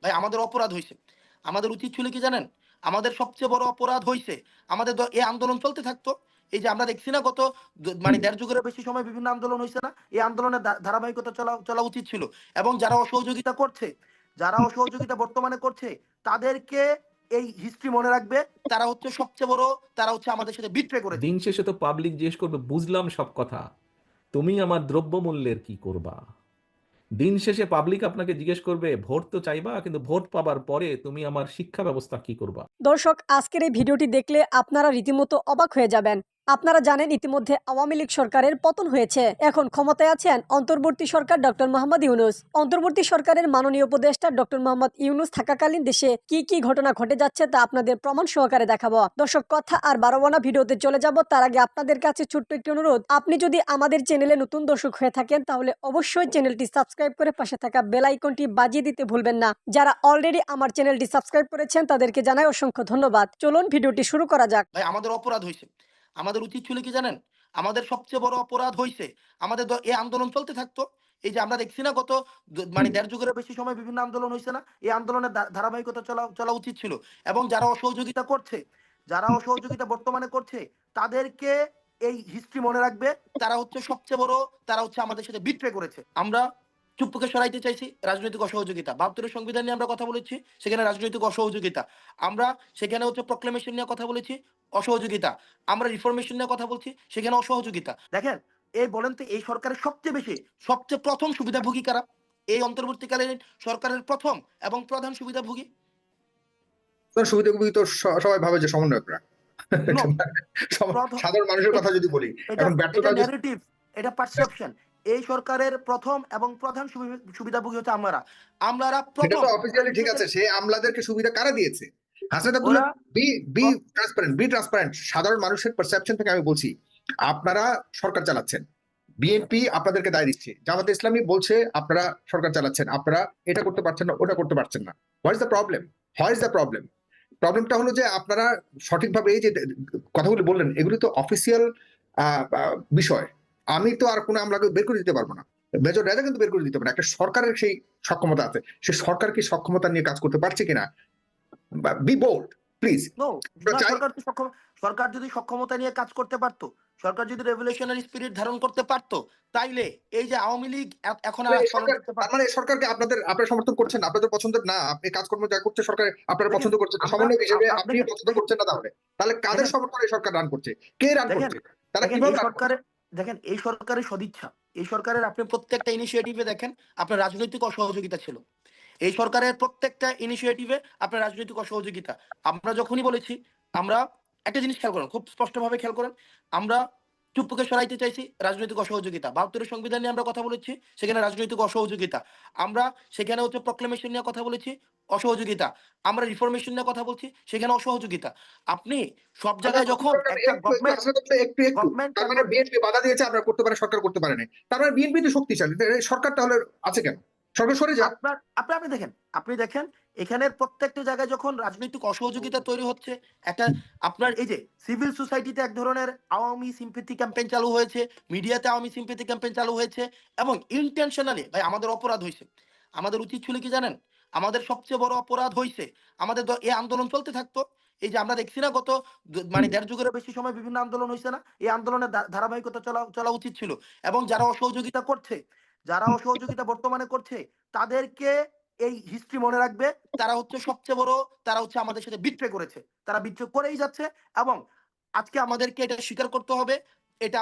ভাই আমাদের অপরাধ হইছে। আমাদের উচিত ছিল কি জানেন? আমাদের সবচেয়ে বড় অপরাধ হইছে আমাদের এই আন্দোলন চলতে থাকতো। এই যে আমরা দেখছি না গত মানে ১.৫ যুগেরও বেশি সময় বিভিন্ন আন্দোলন হইছে না? এই আন্দোলনের ধারাবাহিকতা চলা চলা উচিত ছিল। এবং যারা অসহযোগিতা করছে, যারা অসহযোগিতা বর্তমানে করছে তাদেরকে এই হিস্ট্রি মনে রাখবে। তারা হচ্ছে সবচেয়ে বড়, তারা হচ্ছে আমাদের সাথে বিট্রে করেছে। দিন শেষে তো পাবলিক জিজ্ঞেস করবে, বুঝলাম সব কথা, তুমি আমার দ্রব্যমূল্যের কি করবা? দিন শেষে পাবলিক আপনাকে জিজ্ঞেস করবে, ভোট তো চাইবা, কিন্তু ভোট পাবার পরে তুমি আমার শিক্ষা ব্যবস্থা কি করবা? দর্শক, আজকের এই ভিডিওটি দেখলে আপনারা রীতিমতো অবাক হয়ে যাবেন। আপনারা জানেন ইতিমধ্যে আওয়ামী লীগ সরকারের পতন হয়েছে। এখন ক্ষমতায় আছেন অন্তর্বর্তী সরকার ডক্টর মোহাম্মদ ইউনূস। অন্তর্বর্তী সরকারের মাননীয় উপদেষ্টা ডক্টর মোহাম্মদ ইউনূস থাকাকালীন দেশে কি কি ঘটনা ঘটে যাচ্ছে তা আপনাদের প্রমাণ সহকারে দেখাবো। দর্শক, কথা আর বাড়াবো না, ভিডিওতে চলে যাব। তার আগে আপনাদের কাছে ছোট্ট একটি অনুরোধ, আপনি যদি আমাদের চ্যানেলে নতুন দর্শক হয়ে থাকেন তাহলে অবশ্যই চ্যানেলটি সাবস্ক্রাইব করে পাশে থাকা বেল আইকনটি বাজিয়ে দিতে ভুলবেন না। যারা অলরেডি আমার চ্যানেলটি সাবস্ক্রাইব করেছেন তাদেরকে জানাই অসংখ্য ধন্যবাদ। চলুন ভিডিওটি শুরু করা যাক। ভাই আমাদের অপরাধ হইছে। আমাদের উচিত ছিল কি জানেন? আমাদের সবচেয়ে বড় অপরাধ হইছে আমাদের এই আন্দোলন চলতে থাকতো। এই যে আমরা দেখছি না গত মানে ১.৫ যুগেরও বেশি সময় বিভিন্ন আন্দোলন হইছে না? এই আন্দোলনের ধারাবাহিকতা চলা চলা উচিত ছিল। এবং যারা অসহযোগিতা করছে, যারা অসহযোগিতা বর্তমানে করছে তাদেরকে এই হিস্ট্রি মনে রাখবে। তারা হচ্ছে সবচেয়ে বড়, তারা হচ্ছে আমাদের সাথে বিট্রে করেছে। আমরা চুপ্পুকে সরাইতে চাইছি রাজনৈতিক অসহযোগিতা। ৭২ এর সংবিধান নিয়ে আমরা কথা বলেছি, সেখানে রাজনৈতিক অসহযোগিতা। আমরা সেখানে হচ্ছে প্রক্লেমেশন নিয়ে কথা বলেছি, অসহযোগিতা। আমরা রিফরমেশন নিয়ে কথা বলছি, সেখানে অসহযোগিতা। দেখেন, এই বলেন তো এই সরকারের সবচেয়ে বেশি, সবচেয়ে প্রথম সুবিধাভোগী কারা? এই অন্তর্বর্তীকালীন সরকারের প্রথম এবং প্রধান সুবিধাভোগী? সুবিধাভোগী তো সবাই ভাবে যে সমন্বয়করা। নো, সাধারণ মানুষের কথা যদি বলি, এটা এখন এটা ব্যর্থতা ন্যারেটিভ, এটা পারসেপশন। এই সরকারের প্রথম এবং প্রধান সুবিধাভোগী হচ্ছে আমরা। আমরা সেটা প্রথম তো অফিসিয়ালি ঠিক আছে, সে আমলাদেরকে সুবিধা কারা দিয়েছে? হাসনাত আব্দুল্লাহ, ওরা be be transparent, be transparent. সাধারণ মানুষের পারসেপশন থেকে আমি বলছি, আপনারা সরকার চালাচ্ছেন, বিএনপি আপনাদেরকে দায় দিচ্ছে, জামাতে ইসলামী বলছে আপনারা সরকার চালাচ্ছেন, আপনারা এটা করতে পারছেন না, ওটা করতে পারছেন না। What is the problem? What is the problem? প্রবলেমটা হলো যে আপনারা সঠিকভাবে এই যে কথাগুলি বললেন, এগুলি তো অফিসিয়াল বিষয়। আমি তো আর কোনো আমলাকে বের করে দিতে পারবো না, মেজর রাজা কিন্তু বের করে দিতে পারে। একটা সরকারের সেই সক্ষমতা আছে, সে সরকার কি সক্ষমতা নিয়ে কাজ করতে পারছে কিনা? Be bold please. নো, সরকার যদি সক্ষমতা নিয়ে কাজ করতে পারত, সরকার যদি রেভলিউশনারি স্পিরিট ধারণ করতে পারত, তাইলে এই যে আওয়ামী লীগ এখন আর আস্ফালন করতে তার পারত। মানে সরকারকে আপনারা সমর্থন করছেন না, আপনাদের পছন্দের না, আপনি কাজকর্ম যা করছে সরকার আপনারা দেখেন, পছন্দ করছেন না, আমরা সমন্বয় হিসেবে আপনি দেখেন পছন্দ দেখেন করছেন না, তাহলে তাহলে কাদের দেখেন সমর্থনে সরকার রান করছে? কে রান দেখেন করছে? তারা দেখেন কিভাবে এই রান করছে? সরকারের, দেখেন এই সরকারের সদিচ্ছা, এই সরকারের আপনি প্রত্যেকটা ইনিশিয়েটিভে দেখেন আপনার রাজনৈতিক অসহযোগিতা ছিল। এই সরকারের প্রত্যেকটা ইনিশিয়েটিভে আপনার রাজনৈতিক অসহযোগিতা। আমরা যখনই বলেছি, আমরা একটা জিনিস খেয়াল করেন, খুব স্পষ্টভাবে খেয়াল করেন, আমরা চুপ্পুকে সরাইতে চাইছি রাজনৈতিক অসহযোগিতা। ৭২ এর সংবিধান নিয়ে আমরা কথা বলেছি, সেখানে রাজনৈতিক অসহযোগিতা। আমরা সেখানে হচ্ছে প্রক্লেমেশন নিয়ে কথা বলেছি, অসহযোগিতা। আমরা রিফরমেশন নিয়ে কথা বলছি, সেখানে অসহযোগিতা। আপনি সব জায়গায় যখন একটা গভর্নমেন্ট একটু তার মানে বিএনপি বাধা দিয়েছে, আপনারা করতে পারে, সরকার করতে পারে না। তার মানে বিএনপি তো শক্তিশালী, সরকার তাহলে আছে কেন? সরকার সরে যাক। আপনি দেখেন এখানের প্রত্যেকটা জায়গায় যখন রাজনৈতিক অসহযোগিতা তৈরি হচ্ছে, একটা আপনার এই যে সিভিল সোসাইটিতে এক ধরনের আওয়ামী সিম্পেথি ক্যাম্পেইন চালু হয়েছে, মিডিয়াতে আওয়ামী সিম্পেথি ক্যাম্পেইন চালু হয়েছে, এবং ইন্টেনশনালি ভাই আমাদের অপরাধ হয়েছে। আমাদের উচিত ছিল কি জানেন? আমাদের সবচেয়ে বড় অপরাধ হয়েছে আমাদের এই আন্দোলন চলতে থাকতো। এই যে আমরা দেখছি না গত মানে ১.৫ যুগেরও বেশি সময় বিভিন্ন আন্দোলন হয়েছে না? এই আন্দোলনের ধারাবাহিকতা চলা চলা উচিত ছিল। এবং যারা অসহযোগিতা করছে, যারা অসহযোগিতা বর্তমানে করছে তাদেরকে এই হিস্ট্রি মনে রাখবে। তারা হচ্ছে সবচেয়ে বড়, তারা হচ্ছে আমাদের সাথে বিট্রে করেছে। তারা বিট্রে করেই যাচ্ছে। এবং আজকে আমাদেরকে এটা স্বীকার করতে হবে, এটা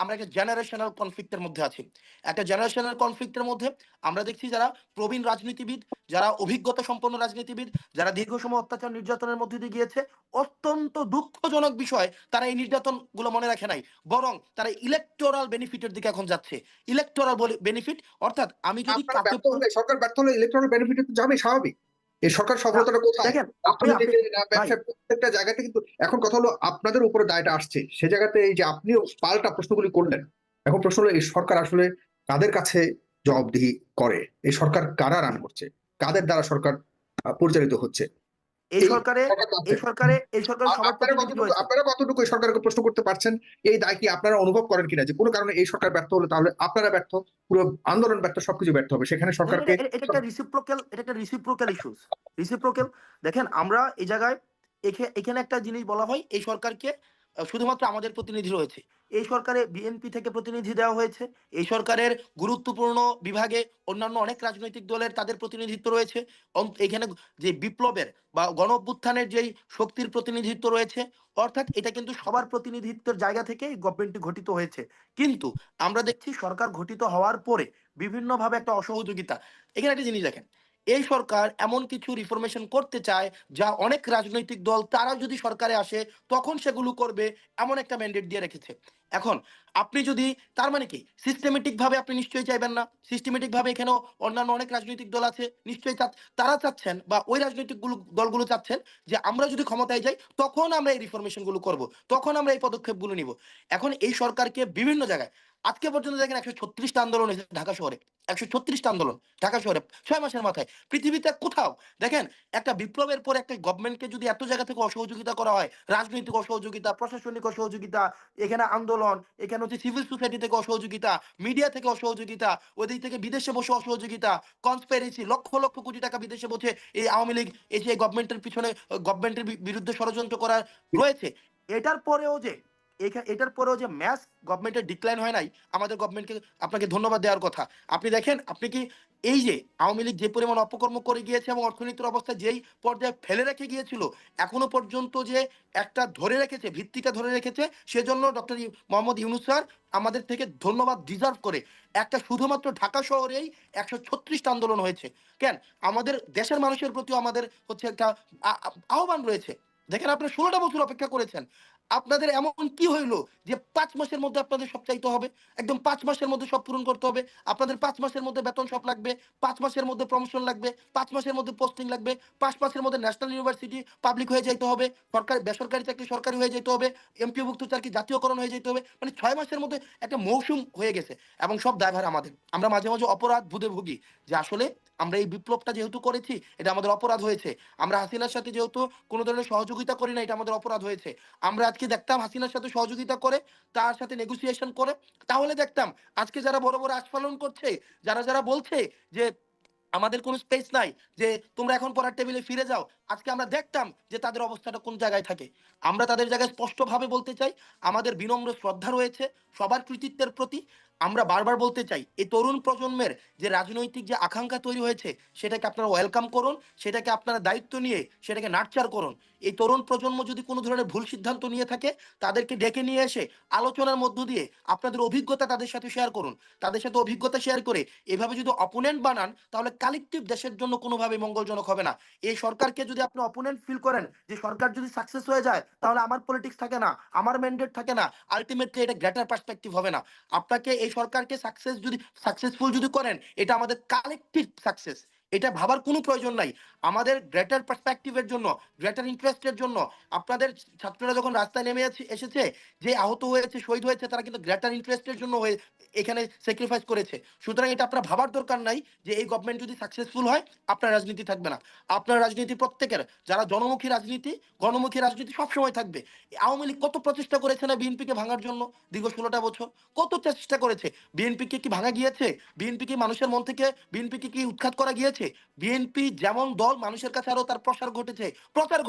আমরা একটা জেনারেশনাল কনফ্লিক্ট এর মধ্যে আছি। একটা জেনারেশনাল কনফ্লিক্ট এর মধ্যে আমরা দেখছি যারা প্রবীণ রাজনীতিবিদ, যারা অভিজ্ঞতা সম্পন্ন রাজনীতিবিদ, যারা দীর্ঘ সময় অত্যাচার নির্যাতনের মধ্যে দিয়ে গিয়েছে, অত্যন্ত দুঃখজনক বিষয় তারা এই নির্যাতনগুলো মনে রাখে নাই। বরং তারা ইলেকটোরাল বেনিফিটের দিকে এখন যাচ্ছে। ইলেকটোরাল বেনিফিট অর্থাৎ আমি যদি আপনারা কাকে ব্যর্থ হলে, সরকার ব্যর্থ হলে ইলেকট্রনিক বেনিফিট তো যাবে, স্বাভাবিক। এই সরকার সফলতাটা কোথায়? দেখেন আপনি আপনি অর্থনীতিতে না ভাই ব্যবসায়, প্রত্যেকটা জায়গাতে কিন্তু এখন কথা হলো আপনাদের উপরে দায়টা আসছে। সে জায়গাতে এই যে আপনিও পাল্টা প্রশ্নগুলি করলেন। এখন প্রশ্ন হলো এই সরকার আসলে কাদের কাছে জবাবদিহি করে? এই সরকার কারা রান করছে? কাদের দ্বারা সরকার পরিচালিত হচ্ছে? এই এই সরকারে সরকার চাচ্ছেন। এই সরকারে সবার প্রতিনিধি রয়েছে। আপনারা কতটুকু এই সরকারকে প্রশ্ন করতে পারছেন, এই দায় কি আপনারা অনুভব করেন কিনা যে কোনো কারণে এই সরকার ব্যর্থ হলে তাহলে আপনারা ব্যর্থ, পুরো আন্দোলন ব্যর্থ, সবকিছু ব্যর্থ হবে, সেখানে দেখেন সরকারকে এটা একটা রিসিপ্রোকাল, ইস্যুস। রিসিপ্রোকাল। দেখেন আমরা এই জায়গায় এখানে একটা জিনিস বলা হয়, এই সরকারকে শুধুমাত্র আমাদের প্রতিনিধি রয়েছে। এই সরকারে বিএনপি থেকে প্রতিনিধি দেওয়া হয়েছে। এই সরকারের গুরুত্বপূর্ণ বিভাগে অন্যান্য অনেক রাজনৈতিক দলের তাদের প্রতিনিধিত্ব রয়েছে। এখানে যে বিপ্লবের বা গণ অভ্যুত্থানের যেই শক্তির প্রতিনিধিত্ব রয়েছে, অর্থাৎ এটা কিন্তু সবার প্রতিনিধিত্বের জায়গা থেকে এই গভর্নমেন্টটি গঠিত হয়েছে। কিন্তু আমরা দেখছি সরকার গঠিত হওয়ার পরে বিভিন্নভাবে একটা অসহযোগিতা। এখানে একটা জিনিস দেখেন, এই সরকার এমন কিছু রিফরমেশন করতে চায় যা অনেক রাজনৈতিক দল তারা যদি সরকারে আসে তখন সেগুলো করবে, এমন একটা ম্যান্ডেট দিয়ে রেখেছে। এখন আপনি যদি, তার মানে কি সিস্টেমেটিক ভাবে আপনি নিশ্চয়ই চাইবেন না, সিস্টেমেটিক ভাবে এখানেও অন্যান্য অনেক রাজনৈতিক দল আছে নিশ্চয়ই তারা চাচ্ছেন বা ওই রাজনৈতিক দলগুলো চাচ্ছেন যে আমরা যদি ক্ষমতায় যাই তখন আমরা এই রিফরমেশন গুলো করবো, তখন আমরা এই পদক্ষেপগুলো নিব। এখন এই সরকারকে বিভিন্ন জায়গায় আজকে পর্যন্ত দেখেন 136টা আন্দোলন হয়েছে ঢাকা শহরে, 136টা আন্দোলন ঢাকা শহরে 6 মাসের মাথায়। পৃথিবীতে কোথাও দেখেন একটা বিপ্লবের পর একটা গভর্নমেন্টকে যদি এত জায়গা থেকে অসহযোগিতা করা হয়, রাজনৈতিক অসহযোগিতা, প্রশাসনিক অসহযোগিতা, এখানে আন্দোলন, এখানে হচ্ছে সিভিল সোসাইটি থেকে অসহযোগিতা, মিডিয়া থেকে অসহযোগিতা, ওদিক থেকে বিদেশে বসে অসহযোগিতা, কনস্পিরেসি, লক্ষ লক্ষ কোটি টাকা বিদেশে বসে এই আওয়ামী লীগ এসে গভর্নমেন্টের পিছনে, গভর্নমেন্টের বিরুদ্ধে ষড়যন্ত্র করার রয়েছে। এটার পরেও যে এটার পরেও যে ম্যাস গভর্নমেন্টের ডিক্লাইন হয় নাই, আমাদের গভর্নমেন্টকে আপনাকে ধন্যবাদ দেওয়ার কথা। আপনি দেখেন, আপনি কি এই যে আওয়ামী লীগ যে পরিমাণ অপকর্ম করে গিয়েছে এবং অর্থনীতির অবস্থা যেই পর্যায়ে ফেলে রেখে গিয়েছিল, এখনো পর্যন্ত যে একটা ধরে রেখেছে, ভিত্তিটা ধরে রেখেছে, সেজন্য ডক্টর মোহাম্মদ ইউনূস স্যার আমাদের থেকে ধন্যবাদ ডিজার্ভ করে। একটা শুধুমাত্র ঢাকা শহরেই 136টা আন্দোলন হয়েছে। কেন, আমাদের দেশের মানুষের প্রতি আমাদের হচ্ছে একটা আহ্বান রয়েছে। দেখেন আপনারা 16টা বছর অপেক্ষা করেছেন, আপনাদের এমন কি হইলো যে 5 মাসের মধ্যে আপনাদের সব চাইতে হবে, একদম 5 মাসের মধ্যে সব পূরণ করতে হবে? আপনাদের 5 মাসের মধ্যে বেতন সব লাগবে, 5 মাসের মধ্যে প্রমোশন লাগবে, 5 মাসের মধ্যে পোস্টিং লাগবে, 5 মাসের মধ্যে ন্যাশনাল ইউনিভার্সিটি পাবলিক হয়ে যাইতে হবে, সরকারি বেসরকারি চাকরি সরকারি হয়ে যেতে হবে, এমপিওভুক্ত চাকরি জাতীয়করণ হয়ে যেতে হবে। মানে 6 মাসের মধ্যে একটা মৌসুম হয়ে গেছে এবং সব দায়ভার আমাদের। আমরা মাঝে মাঝে অপরাধ বোধে ভুগি যে আসলে আমরা এই বিপ্লবটা যেহেতু করেছি এটা আমাদের অপরাধ হয়েছে, আমরা হাসিনার সাথে যেহেতু কোনো ধরনের সহযোগিতা করি না এটা আমাদের অপরাধ হয়েছে। আমরা আজকে দেখতাম হাসিনার সাথে সহযোগিতা করে, তার সাথে নেগোসিয়েশন করে, তাহলে দেখতাম আজকে যারা বড় বড় আস্ফালন করছে, যারা যারা বলছে যে আমাদের কোনো স্পেস নাই, যে তোমরা এখন পড়ার টেবিলে ফিরে যাও, আজকে আমরা দেখতাম যে তাদের অবস্থাটা কোন জায়গায় থাকে। আমরা তাদের জায়গায় স্পষ্টভাবে বলতে চাই, আমাদের বিনম্র শ্রদ্ধা রয়েছে সবার কৃতিত্বের প্রতি। আমরা বারবার বলতে চাই, এই তরুণ প্রজন্মের যে রাজনৈতিক যে আকাঙ্ক্ষা তৈরি হয়েছে সেটাকে আপনারা ওয়েলকাম করুন, সেটাকে আপনারা দায়িত্ব নিয়ে সেটাকে নার্চার করুন। এই তরুণ প্রজন্ম যদি কোনো ধরনের ভুল সিদ্ধান্ত নিয়ে থাকে, তাদেরকে ডেকে নিয়ে এসে আলোচনার মধ্য দিয়ে আপনাদের অভিজ্ঞতা তাদের সাথে শেয়ার করুন। তাদের সাথে অভিজ্ঞতা শেয়ার করে এভাবে যদি অপোনেন্ট বানান, তাহলে কালেকটিভ দেশের জন্য কোনোভাবে মঙ্গলজনক হবে না। এই সরকারকে যদি আপনি অপোনেন্ট ফিল করেন, যে সরকার যদি সাকসেস হয়ে যায় তাহলে আমার পলিটিক্স থাকে না, আমার ম্যান্ডেট থাকে না, আলটিমেটলি এটা গ্রেটার পার্সপেক্টিভ হবে না। আপনাকে এই সরকারকে সাকসেসফুল যদি করেন, এটা আমাদের কালেকটিভ সাকসেস, এটা ভাবার কোনো প্রয়োজন নাই। আমাদের গ্রেটার পার্সপেক্টিভের জন্য, গ্রেটার ইন্টারেস্টের জন্য আপনাদের ছাত্ররা যখন রাস্তায় নেমে এসেছে, যে আহত হয়েছে, শহীদ হয়েছে, তারা কিন্তু গ্রেটার ইন্টারেস্টের জন্য হয়ে এখানে স্যাক্রিফাইস করেছে। সুতরাং এটা আপনারা ভাবার দরকার নাই যে এই গভর্নমেন্ট যদি সাকসেসফুল হয় আপনার রাজনীতি থাকবে না। আপনার রাজনীতি প্রত্যেকের, যারা জনমুখী রাজনীতি, গণমুখী রাজনীতি সবসময় থাকবে। আওয়ামী লীগ কত প্রচেষ্টা করেছে না বিএনপিকে ভাঙার জন্য, দীর্ঘ 16টা বছর কত চেষ্টা করেছে। বিএনপিকে কি ভাঙা গিয়েছে? বিএনপি কি মানুষের মন থেকে বিএনপিকে কি উৎখাত করা গিয়েছে? বিএনপি যেমন দল মানুষের কাছে আরো তার প্রচার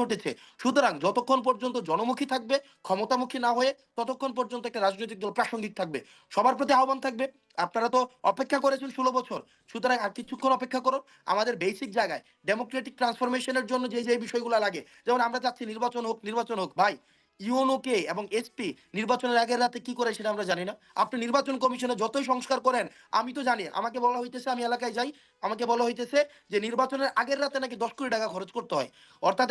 ঘটেছে। সুতরাং যতক্ষণ পর্যন্ত জনমুখী থাকবে, ক্ষমতামুখী না হয়ে, ততক্ষণ পর্যন্ত একটা রাজনৈতিক দল প্রাসঙ্গিক থাকবে। সবার প্রতি আহ্বান থাকবে, আপনারা তো অপেক্ষা করেছেন 16 বছর, সুতরাং আর কিছুক্ষণ অপেক্ষা করুন। আমাদের বেসিক জায়গায় ডেমোক্রেটিক ট্রান্সফরমেশনের জন্য যে যে বিষয়গুলো লাগে, যেমন আমরা চাচ্ছি নির্বাচন হোক ভাই। ইউনোকে এবং এসপি নির্বাচনের আগের রাতে কি করে সেটা আমরা জানি না। আপনি নির্বাচন কমিশনে যতই সংস্কার করেন, আমি তো জানি, আমাকে বলা হইতেছে, আমি এলাকায় যাই, আমাকে বলা হইতেছে যে নির্বাচনের আগের রাতে নাকি 10 কোটি টাকা খরচ করতে হয়। অর্থাৎ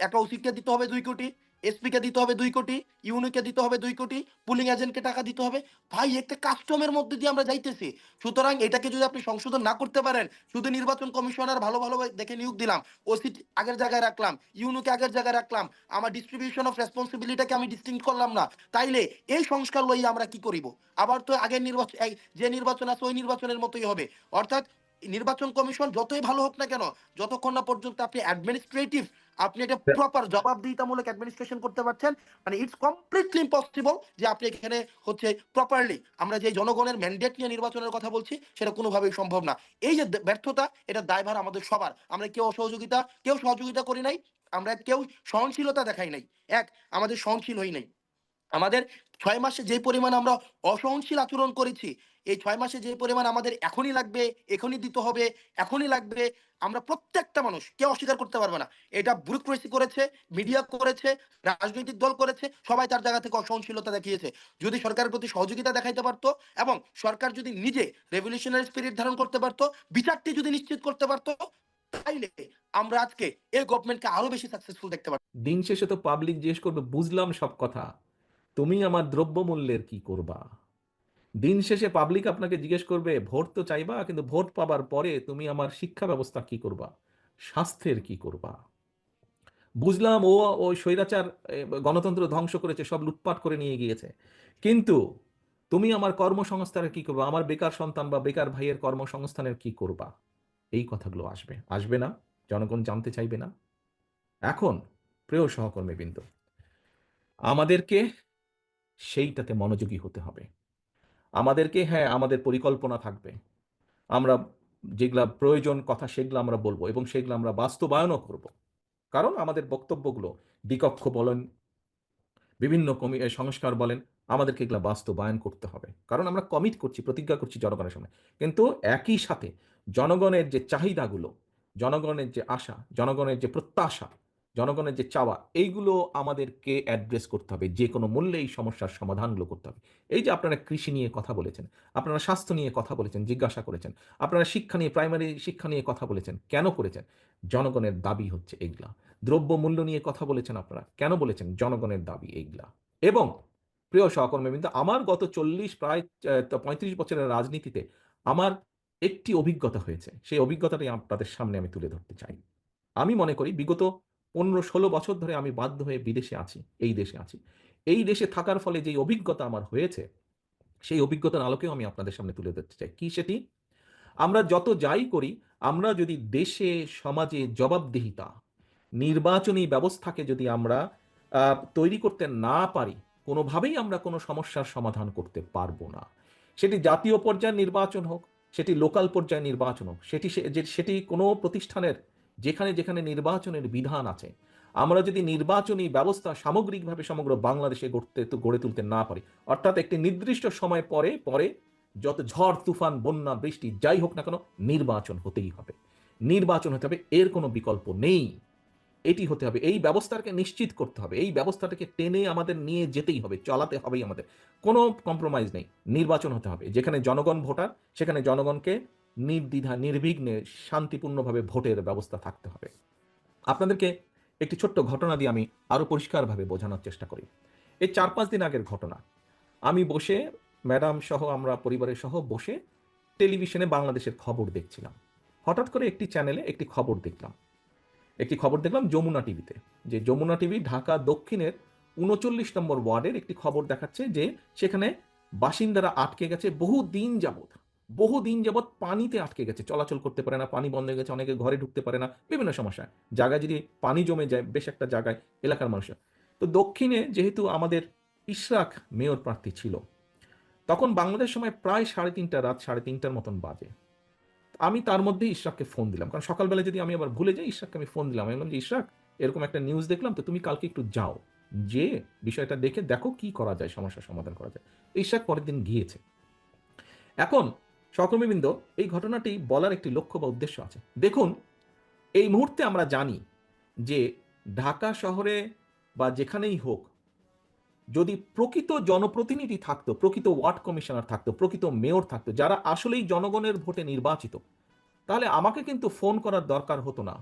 একটা ওসিকে দিতে হবে 2 কোটি, এসপি কে দিতে হবে 2 কোটি, ইউনিকে দিতে হবে 2 কোটি, পুলিং এজেন্টকে টাকা দিতে হবে। ভাই একটা কাস্টমের মধ্যে দিয়ে আমরা যাইতেছি। সুতরাং এটাকে যদি আপনি সংশোধন না করতে পারেন, শুধু নির্বাচন কমিশনার ভালো ভালো দেখে নিয়োগ দিলাম, ওসি আগের জায়গায় রাখলাম, ইউনুকে আগের জায়গায় রাখলাম, আমার ডিস্ট্রিবিউশন অফ রেসপন্সিবিলিটিকে আমি ডিস্টিংক্ট করলাম না, তাইলে এই সংস্কার লইয়া আমরা কি করিব? আবার তো আগের নির্বাচন, যে নির্বাচন আছে ওই নির্বাচনের মতোই হবে। অর্থাৎ নির্বাচন কমিশন যতই ভালো হোক না কেন, যতক্ষণ না পর্যন্ত আপনি অ্যাডমিনিস্ট্রেটিভ, আপনি এটা প্রপার জবাবদিহিতামূলক অ্যাডমিনিস্ট্রেশন করতে পারছেন, মানে ইটস কমপ্লিটলি ইম্পসিবল যে আপনি এখানে হচ্ছে প্রপারলি, আমরা যে জনগণের ম্যান্ডেট নিয়ে নির্বাচনের কথা বলছি সেটা কোনোভাবেই সম্ভব না। এই যে ব্যর্থতা, এটা দায়ভার আমাদের সবার। আমরা কেউ সহযোগিতা করি নাই, আমরা কেউ সহনশীলতা দেখাই নাই। আমাদের সহনশীল হই নাই। আমাদের ৬ মাসে যে পরিমাণ আমরা অসহনশীল আচরণ করেছি, এই ৬ মাসে যে পরিমাণ আমাদের এখনই লাগবে, এখনই দিতে হবে, এখনই লাগবে, আমরা প্রত্যেকটা মানুষ কেউ অস্বীকার করতে পারবে না। এটা ব্যুরোক্রেসি করেছে, মিডিয়া করেছে, রাজনৈতিক দল করেছে, সবাই তার জায়গা থেকে অসহনশীলতা দেখিয়েছে। যদি সরকারের প্রতি সহযোগিতা দেখাইতে পারতো এবং সরকার যদি নিজে রেভলিউশনারি স্পিরিট ধারণ করতে পারতো, বিচারটি যদি নিশ্চিত করতে পারতো, তাইলে আমরা আজকে এই গভর্নমেন্টকে আরো বেশি সাকসেসফুল দেখতে পারতাম। দিন শেষে তো পাবলিক জিজ্ঞেস করবে, বুঝলাম সব কথা, তুমি আমার দ্রব্যমূল্যের কি করবা? দিন শেষে পাবলিক আপনাকে জিজ্ঞেস করবে, ভোট তো চাইবা, কিন্তু ভোট পাবার পরে তুমি আমার শিক্ষা ব্যবস্থা কি করবা, স্বাস্থ্যের কি করবা? বুঝলাম ওই স্বৈরাচার গণতন্ত্র ধ্বংস করেছে, সব লুটপাট করে নিয়ে গিয়েছে, কিন্তু তুমি আমার কর্মসংস্থানের কি করবা, আমার বেকার সন্তান বা বেকার ভাইয়ের কর্মসংস্থানের কি করবা? এই কথাগুলো আসবে, আসবে না? জনগণ জানতে চাইবে না? এখন প্রিয় সহকর্মীবৃন্দ, আমাদেরকে সেইটাতে মনোযোগী হতে হবে। আমাদেরকে, হ্যাঁ, আমাদের পরিকল্পনা থাকবে, আমরা যেগুলা প্রয়োজন কথা সেগুলো আমরা বলবো এবং সেগুলো আমরা বাস্তবায়নও করব। কারণ আমাদের বক্তব্যগুলো দ্বিকক্ষ বলেন, বিভিন্ন সংস্কার বলেন, আমাদেরকে এগুলো বাস্তবায়ন করতে হবে। কারণ আমরা কমিট করছি, প্রতিজ্ঞা করছি জনগণের সামনে। কিন্তু একই সাথে জনগণের যে চাহিদাগুলো, জনগণের যে আশা, জনগণের যে প্রত্যাশা, জনগণের যে চাওয়া, এইগুলো আমাদেরকে অ্যাড্রেস করতে হবে। যে কোনো মূল্যে এই সমস্যার সমাধানগুলো করতে হবে। এই যে আপনারা কৃষি নিয়ে কথা বলেছেন, আপনারা স্বাস্থ্য নিয়ে কথা বলেছেন, জিজ্ঞাসা করেছেন, আপনারা শিক্ষা নিয়ে, প্রাইমারি শিক্ষা নিয়ে কথা বলেছেন, কেন করেছেন? জনগণের দাবি হচ্ছে এগুলা। দ্রব্যমূল্য নিয়ে কথা বলেছেন আপনারা, কেন বলেছেন? জনগণের দাবি এইগুলা। এবং প্রিয় সহকর্মীবৃন্দ, আমার গত প্রায় ৩৫ বছরের রাজনীতিতে আমার একটি অভিজ্ঞতা হয়েছে, সেই অভিজ্ঞতাটাই আপনাদের সামনে আমি তুলে ধরতে চাই। আমি মনে করি বিগত ১৫-১৬ বছর ধরে আমি বাধ্য হয়ে বিদেশে আছি, এই দেশে আছি। এই দেশে থাকার ফলে যেই অভিজ্ঞতা আমার হয়েছে, সেই অভিজ্ঞতার আলোকেও আমি আপনাদের সামনে তুলে ধরতে চাই। কি সেটি? আমরা যত যাই করি, আমরা যদি দেশে, সমাজে জবাবদিহিতা, নির্বাচনী ব্যবস্থাকে যদি আমরা তৈরি করতে না পারি, কোনোভাবেই আমরা কোনো সমস্যার সমাধান করতে পারবো না। সেটি জাতীয় পর্যায়ের নির্বাচন হোক, সেটি লোকাল পর্যায়ের নির্বাচন হোক, সেটি কোনো প্রতিষ্ঠানের যেখানে নির্বাচনের বিধান আছে, আমরা যদি নির্বাচনী ব্যবস্থা সামগ্রিকভাবে সমগ্র বাংলাদেশে গড়ে তুলতে না পারি, অর্থাৎ একটি নির্দিষ্ট সময় পরে যত ঝড়, তুফান, বন্যা, বৃষ্টি যাই হোক না কেন, নির্বাচন হতেই হবে। নির্বাচন হতে হবে, এর কোনো বিকল্প নেই। এটি হতে হবে, এই ব্যবস্থাকে নিশ্চিত করতে হবে, এই ব্যবস্থাটাকে টেনে আমাদের নিয়ে যেতেই হবে, চালাতে হবেই আমাদের। কোনো কম্প্রোমাইজ নেই, নির্বাচন হতে হবে। যেখানে জনগণ ভোটার, সেখানে জনগণকে নির্দ্বিধা, নির্বিঘ্নে, শান্তিপূর্ণভাবে ভোটের ব্যবস্থা থাকতে হবে। আপনাদেরকে একটি ছোট্ট ঘটনা দিয়ে আমি আরো পরিষ্কারভাবে বোঝানোর চেষ্টা করি। এই ৪-৫ দিন আগের ঘটনা। আমি বসে, ম্যাডাম সহ, আমরা পরিবারের সহ বসে টেলিভিশনে বাংলাদেশের খবর দেখছিলাম। হঠাৎ করে একটি চ্যানেলে একটি খবর দেখলাম যমুনা টিভিতে, যে যমুনা টিভি ঢাকা দক্ষিণের ৩৯ নম্বর ওয়ার্ডের একটি খবর দেখাচ্ছে যে সেখানে বাসিন্দারা আটকে গেছে বহুদিন যাবৎ পানিতে আটকে গেছে, চলাচল করতে পারে না, পানি বন্ধ হয়ে গেছে, অনেকে ঘরে ঢুকতে পারে না, বিভিন্ন সমস্যা। জায়গায় যদি পানি জমে যায়, বেশ একটা জায়গায়, এলাকার মানুষের। তো দক্ষিণে যেহেতু আমাদের ইশরাক মেয়র প্রার্থী ছিল, তখন বাংলাদেশ সময় প্রায় রাত ৩:৩০ মতন বাজে। আমি তার মধ্যে ইশরাককে ফোন দিলাম, কারণ সকালবেলা যদি আমি আবার ভুলে যাই, ইশরাককে আমি ফোন দিলাম। আমি বললাম যে, ইশরাক, এরকম একটা নিউজ দেখলাম, তো তুমি কালকে একটু যাও, যে বিষয়টা দেখো কি করা যায়, সমস্যার সমাধান করা যায়। ইশরাক পরের দিন গিয়েছে। এখন সহকর্মীবৃন্দ, এই ঘটনাটি বলার একটি লক্ষ্য বা উদ্দেশ্য আছে। দেখুন, এই মুহূর্তে আমরা জানি যে ঢাকা শহরে বা যেখানেই হোক, যদি প্রকৃত জনপ্রতিনিধি থাকতো, প্রকৃত ওয়ার্ড কমিশনার থাকতো, প্রকৃত মেয়র থাকতো, যারা আসলেই জনগণের ভোটে নির্বাচিত, তাহলে আমাকে কিন্তু ফোন করার দরকার হতো না।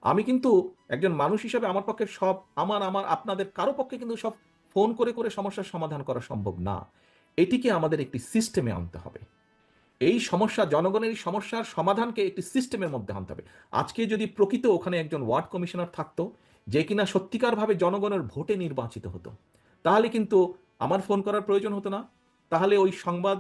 আমি কিন্তু একজন মানুষ হিসেবে আমার পক্ষে আমার আপনাদের কারো পক্ষে কিন্তু সব ফোন করে সমস্যার সমাধান করা সম্ভব না। এটিকে আমাদের একটি সিস্টেমে আনতে হবে। এই সমস্যা, জনগণের এই সমস্যার সমাধানকে একটি সিস্টেমের মধ্যে আনতে হবে। আজকে যদি প্রকৃত ওখানে একজন ওয়ার্ড কমিশনার থাকতো, যে কিনা সত্যিকারভাবে জনগণের ভোটে নির্বাচিত হতো, তাহলে কিন্তু আমার ফোন করার প্রয়োজন হতো না, তাহলে ওই সংবাদ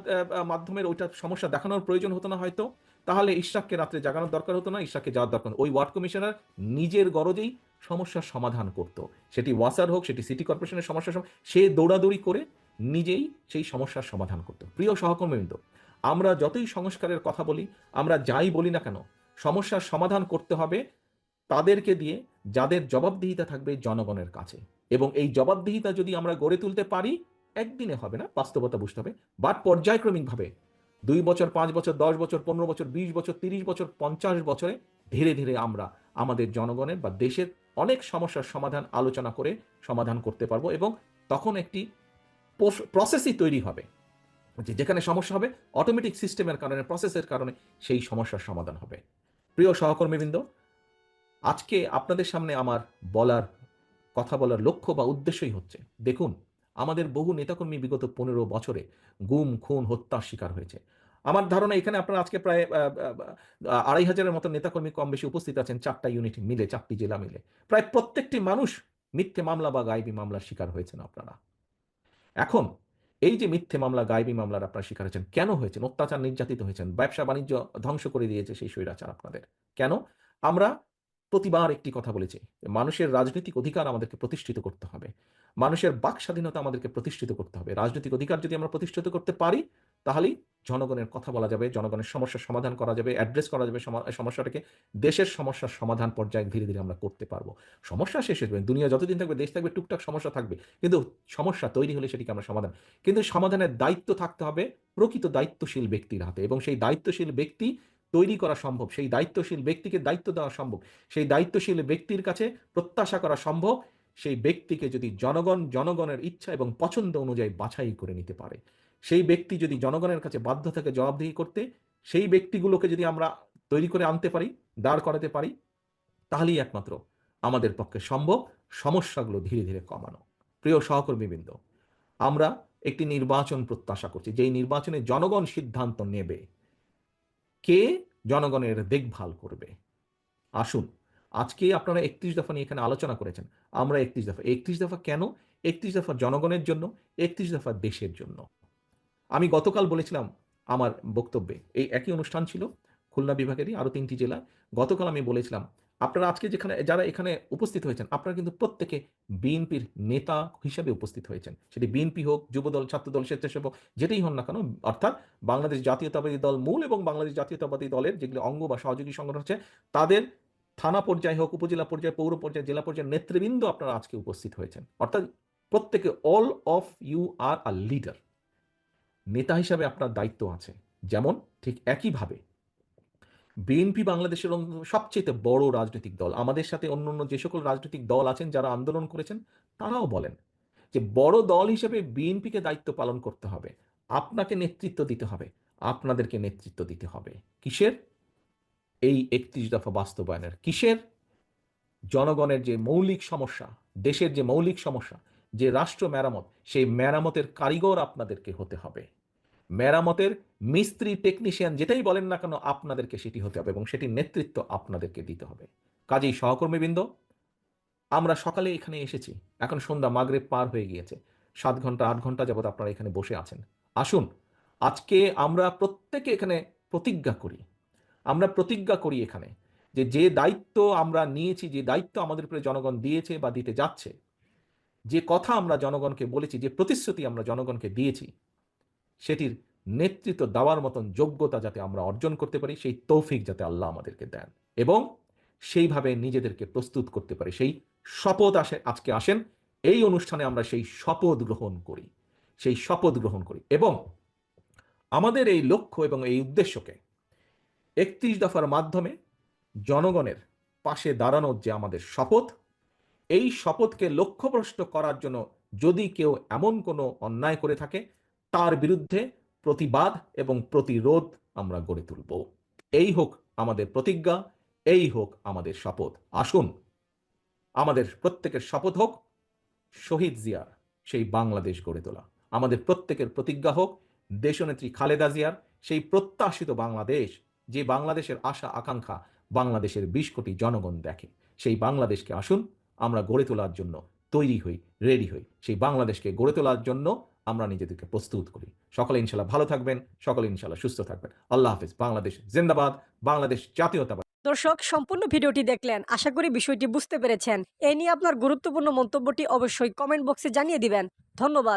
মাধ্যমের ওইটা সমস্যা দেখানোর প্রয়োজন হতো না হয়তো, তাহলে ইশরাককে রাত্রে জাগানোর দরকার হতো না, ইশরাককে যাওয়ার দরকার ওই ওয়ার্ড কমিশনার নিজের গরজেই সমস্যার সমাধান করত। সেটি ওয়াসার হোক, সেটি সিটি কর্পোরেশনের সমস্যার সে দৌড়াদৌড়ি করে নিজেই সেই সমস্যার সমাধান করত। প্রিয় সহকর্মীবৃন্দ, আমরা যতই সংস্কারের কথা বলি, আমরা যাই বলি না কেন, সমস্যার সমাধান করতে হবে তাদেরকে দিয়ে যাদের জবাবদিহিতা থাকবে জনগণের কাছে। এবং এই জবাবদিহিতা যদি আমরা গড়ে তুলতে পারি, একদিনে হবে না, বাস্তবতা বুঝতে হবে, বাট পর্যায়ক্রমিকভাবে 2 বছর, 5 বছর, 10 বছর, 15 বছর, 20 বছর, 30 বছর, 50 বছরে ধীরে ধীরে আমরা আমাদের জনগণের বা দেশের অনেক সমস্যার সমাধান আলোচনা করে সমাধান করতে পারবো। এবং তখন একটি প্রসেসই তৈরি হবে যেখানে সমস্যা হবে, অটোমেটিক সিস্টেমের কারণে, প্রসেসের কারণে সেই সমস্যার সমাধান হবে। প্রিয় সহকর্মীবৃন্দ, আজকে আপনাদের সামনে আমার কথা বলার লক্ষ্য বা উদ্দেশ্যই হচ্ছে, দেখুন আমাদের বহু নেতাকর্মী বিগত 15 বছরে গুম, খুন, হত্যার শিকার হয়েছে। আমার ধারণা এখানে আপনারা আজকে প্রায় 2500-এর মতো নেতাকর্মী কম বেশি উপস্থিত আছেন, 4টা ইউনিট মিলে, 4টি জেলা মিলে। প্রায় প্রত্যেকটি মানুষ মিথ্যে মামলা বা গায়েবী মামলার শিকার হয়েছেন আপনারা। এখন এই যে মিথ্যে মামলা, গায়েবী মামলার আপনারা শিকার হয়েছেন, কেন হয়েছেন? অত্যাচার, নির্যাতিত হয়েছেন, ব্যবসা বাণিজ্য ধ্বংস করে দিয়েছে সেই স্বৈরাচার আপনাদের। কেন? আমরা প্রতিবার একটি কথা বলেছি, মানুষের রাজনৈতিক অধিকার আমাদেরকে প্রতিষ্ঠিত করতে হবে, মানুষের বাক স্বাধীনতা আমাদেরকে প্রতিষ্ঠিত করতে হবে। রাজনৈতিক অধিকার যদি আমরা প্রতিষ্ঠিত করতে পারি, তাহলেই জনগণের কথা বলা যাবে, জনগণের সমস্যার সমাধান করা যাবে, অ্যাড্রেস করা যাবে সমস্যাটাকে, দেশের সমস্যার সমাধান পর্যায়ে ধীরে ধীরে আমরা করতে পারবো। সমস্যা শেষ হয়ে যাবে, দুনিয়া যতদিন থাকবে, দেশ থাকবে, টুকটাক সমস্যা থাকবে, কিন্তু সমস্যা তৈরি হলে সেটিকে আমরা সমাধান, কিন্তু সমাধানের দায়িত্ব থাকতে হবে প্রকৃত দায়িত্বশীল ব্যক্তির হাতে। এবং সেই দায়িত্বশীল ব্যক্তি তৈরি করা সম্ভব, সেই দায়িত্বশীল ব্যক্তিকে দায়িত্ব দেওয়া সম্ভব, সেই দায়িত্বশীল ব্যক্তির কাছে প্রত্যাশা করা সম্ভব, সেই ব্যক্তিকে যদি জনগণের ইচ্ছা এবং পছন্দ অনুযায়ী বাছাই করে নিতে পারে, সেই ব্যক্তি যদি জনগণের কাছে বাধ্য থাকে জবাবদিহি করতে, সেই ব্যক্তিগুলোকে যদি আমরা তৈরি করে আনতে পারি, দাঁড় করাতে পারি, তাহলেই একমাত্র আমাদের পক্ষে সম্ভব সমস্যাগুলো ধীরে ধীরে কমানো। প্রিয় সহকর্মীবৃন্দ, আমরা একটি নির্বাচন প্রত্যাশা করছি, যেই নির্বাচনে জনগণ সিদ্ধান্ত নেবে কে জনগণের দেখভাল করবে। আসুন, আজকে আপনারা 31 দফা নিয়ে এখানে আলোচনা করেছেন, আমরা 31 দফা কেন? 31 দফা জনগণের জন্য, 31 দফা দেশের জন্য। আমি গতকাল বলেছিলাম আমার বক্তব্যে, এই একই অনুষ্ঠান ছিল খুলনা বিভাগেরই আরো 3টি জেলা। গতকাল আমি বলেছিলাম, আপনারা আজকে যারা এখানে উপস্থিত হয়েছেন, আপনারা কিন্তু প্রত্যেকে বিএনপির নেতা হিসেবে উপস্থিত হয়েছেন। সেটি বিএনপি হোক, যুবদল, ছাত্রদল, স্বেচ্ছাসেবক, যেটাই হন না কেন, অর্থাৎ বাংলাদেশ জাতীয়তাবাদী দল মূল এবং বাংলাদেশ জাতীয়তাবাদী দলের যেগুলো অঙ্গ বা সহযোগী সংগঠন হচ্ছে, তাদের থানা পর্যায়ে হোক, উপজেলা পর্যায়ে, পৌর পর্যায়ে, জেলা পর্যায়ে নেতৃবৃন্দ আপনারা আজকে উপস্থিত হয়েছেন। অর্থাৎ প্রত্যেকে, all of you are a leader. নেতা হিসাবে আপনার দায়িত্ব আছে। যেমন ঠিক একইভাবে বিএনপি বাংলাদেশের সবচেয়ে বড় রাজনৈতিক দল। আমাদের সাথে অন্যান্য যে সকল রাজনৈতিক দল আছেন যারা আন্দোলন করেছেন, তারাও বলেন যে বড় দল হিসেবে বিএনপিকে দায়িত্ব পালন করতে হবে, আপনাকে নেতৃত্ব দিতে হবে, আপনাদেরকে নেতৃত্ব দিতে হবে। কিসের? এই 31 দফা বাস্তবায়নের। কিসের? জনগণের যে মৌলিক সমস্যা, দেশের যে মৌলিক সমস্যা, যে রাষ্ট্র মেরামত, সেই মেরামতের কারিগর আপনাদেরকে হতে হবে। মেরামতের মিস্ত্রি, টেকনিশিয়ান, যেটাই বলেন না কেন, আপনাদেরকে সেটি হতে হবে এবং সেটির নেতৃত্ব আপনাদেরকে দিতে হবে। কাজেই সহকর্মীবৃন্দ, আমরা সকালে এখানে এসেছি, এখন সন্ধ্যা, মাগরিব পার হয়ে গিয়েছে, 7 ঘন্টা 8 ঘন্টা যাবত আপনারা এখানে বসে আছেন। আসুন, আজকে আমরা প্রত্যেকে এখানে প্রতিজ্ঞা করি এখানে যে দায়িত্ব আমরা নিয়েছি, যে দায়িত্ব আমাদের উপরে জনগণ দিয়েছে বা দিতে যাচ্ছে, যে কথা আমরা জনগণকে বলেছি, যে প্রতিশ্রুতি আমরা জনগণকে দিয়েছি, সেটির নেতৃত্ব দেওয়ার মতন যোগ্যতা যাতে আমরা অর্জন করতে পারি, সেই তৌফিক যাতে আল্লাহ আমাদেরকে দেন এবং সেইভাবে নিজেদেরকে প্রস্তুত করতে পারি। সেই শপথ আজকে আসেন এই অনুষ্ঠানে আমরা সেই শপথ গ্রহণ করি এবং আমাদের এই লক্ষ্য এবং এই উদ্দেশ্যকে 31 দফার মাধ্যমে জনগণের পাশে দাঁড়ানোর যে আমাদের শপথ, এই শপথকে লক্ষ্যভ্রষ্ট করার জন্য যদি কেউ এমন কোনো অন্যায় করে থাকে, তার বিরুদ্ধে প্রতিবাদ এবং প্রতিরোধ আমরা গড়ে তুলব। এই হোক আমাদের প্রতিজ্ঞা, এই হোক আমাদের শপথ। আসুন, আমাদের প্রত্যেকের শপথ হোক শহীদ জিয়ার সেই বাংলাদেশ গড়ে তোলা। আমাদের প্রত্যেকের প্রতিজ্ঞা হোক দেশনেত্রী খালেদা জিয়ার সেই প্রত্যাশিত বাংলাদেশ, যে বাংলাদেশের আশা আকাঙ্ক্ষা বাংলাদেশের 20 কোটি জনগণ দেখে। সেই বাংলাদেশকে আসুন আমরা গড়ে তোলার জন্য তৈরি হই, রেডি হই। সেই বাংলাদেশকে গড়ে তোলার জন্য আমরা নিজেদেরকে প্রস্তুত করি। সকলে ইনশাল্লাহ ভালো থাকবেন, সকলে ইনশাল্লাহ সুস্থ থাকবেন। আল্লাহ হাফেজ। বাংলাদেশ জিন্দাবাদ, বাংলাদেশ জাতীয়তাবাদ। দর্শক, সম্পূর্ণ ভিডিওটি দেখলেন, আশা করি বিষয়টি বুঝতে পেরেছেন। এই নিয়ে আপনার গুরুত্বপূর্ণ মন্তব্যটি অবশ্যই কমেন্ট বক্সে জানিয়ে দিবেন। ধন্যবাদ।